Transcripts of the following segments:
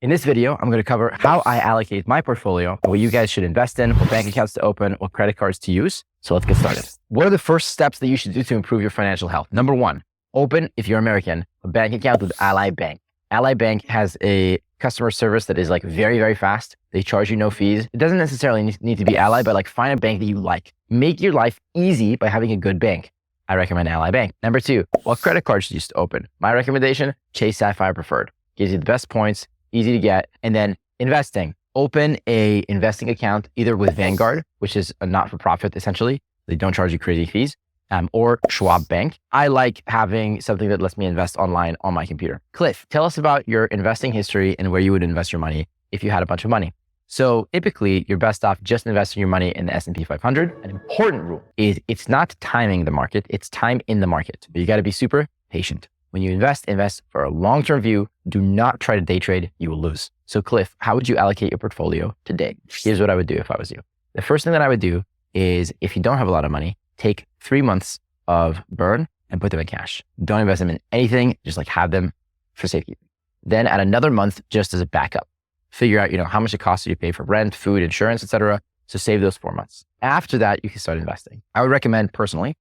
In this video, I'm going to cover how I allocate my portfolio, what you guys should invest in, what bank accounts to open, what credit cards to use. So let's get started. What are the first steps that you should do to improve your financial health? Number one, open, if you're American, a bank account with Ally Bank. Ally Bank has a customer service that is like very, very fast. They charge you no fees. It doesn't necessarily need to be Ally, but like find a bank that you like. Make your life easy by having a good bank. I recommend Ally Bank. Number two, what credit cards should you use to open? My recommendation, Chase Sapphire Preferred. Gives you the best points, easy to get. And then investing. Open a investing account either with Vanguard, which is a not-for-profit essentially. They don't charge you crazy fees. Or Schwab Bank. I like having something that lets me invest online on my computer. Cliff, tell us about your investing history and where you would invest your money if you had a bunch of money. So typically, you're best off just investing your money in the S&P 500. An important rule is it's not timing the market, it's time in the market. But you got to be super patient. When you invest for a long-term view. Do not try to day trade, you will lose. So Cliff, how would you allocate your portfolio today? Here's what I would do if I was you. The first thing that I would do is if you don't have a lot of money, take 3 months of burn and put them in cash. Don't invest them in anything, just like have them for safety. Then add another month just as a backup. Figure out, how much it costs you to pay for rent, food, insurance, etc. So save those 4 months. After that, you can start investing. I would recommend personally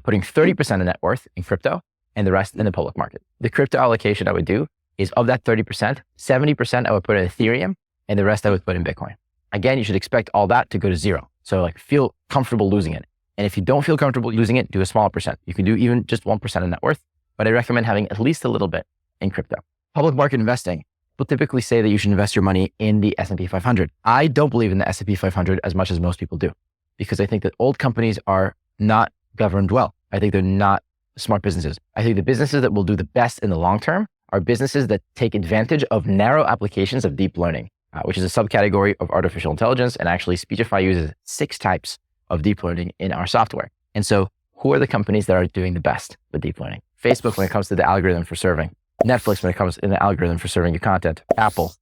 putting 30% of net worth in crypto and the rest in the public market. The crypto allocation I would do is of that 30%, 70% I would put in Ethereum and the rest I would put in Bitcoin. Again, you should expect all that to go to zero. So feel comfortable losing it. And if you don't feel comfortable using it, do a smaller percent. You can do even just 1% of net worth, but I recommend having at least a little bit in crypto. Public market investing. People typically say that you should invest your money in the S&P 500. I don't believe in the S&P 500 as much as most people do, because I think that old companies are not governed well. I think they're not smart businesses. I think the businesses that will do the best in the long term are businesses that take advantage of narrow applications of deep learning, which is a subcategory of artificial intelligence. And actually Speechify uses 6 types of deep learning in our software. And so who are the companies that are doing the best with deep learning? Facebook when it comes to the algorithm for serving. Netflix when it comes in the algorithm for serving your content. Apple,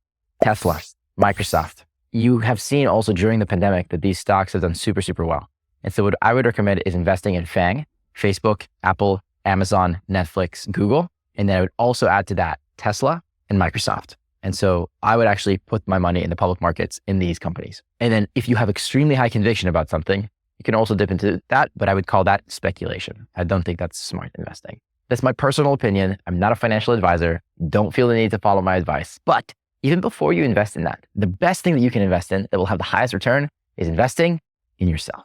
Tesla, Microsoft. You have seen also during the pandemic that these stocks have done super, super well. And so what I would recommend is investing in FANG, Facebook, Apple, Amazon, Netflix, Google. And then I would also add to that Tesla and Microsoft. And so I would actually put my money in the public markets in these companies. And then if you have extremely high conviction about something, you can also dip into that, but I would call that speculation. I don't think that's smart investing. That's my personal opinion. I'm not a financial advisor. Don't feel the need to follow my advice. But even before you invest in that, the best thing that you can invest in that will have the highest return is investing in yourself.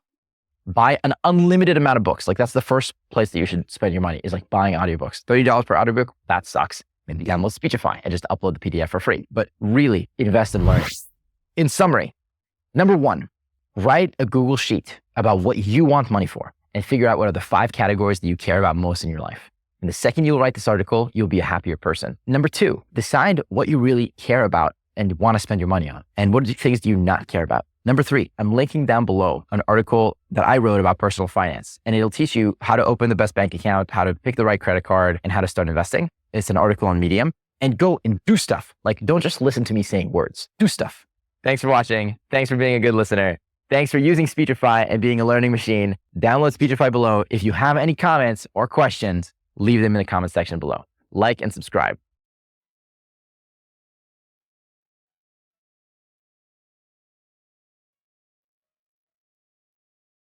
Buy an unlimited amount of books. That's the first place that you should spend your money is buying audiobooks. $30 per audiobook, that sucks. Maybe download Speechify and just upload the PDF for free. But really invest in learning. In summary, number one, write a Google sheet about what you want money for and figure out what are the 5 categories that you care about most in your life. And the second you'll write this article, you'll be a happier person. Number 2, decide what you really care about and want to spend your money on. And what things do you not care about? Number 3, I'm linking down below an article that I wrote about personal finance, and it'll teach you how to open the best bank account, how to pick the right credit card, and how to start investing. It's an article on Medium. And go and do stuff. Don't just listen to me saying words. Do stuff. Thanks for watching. Thanks for being a good listener. Thanks for using Speechify and being a learning machine. Download Speechify below. If you have any comments or questions, leave them in the comment section below. Like and subscribe.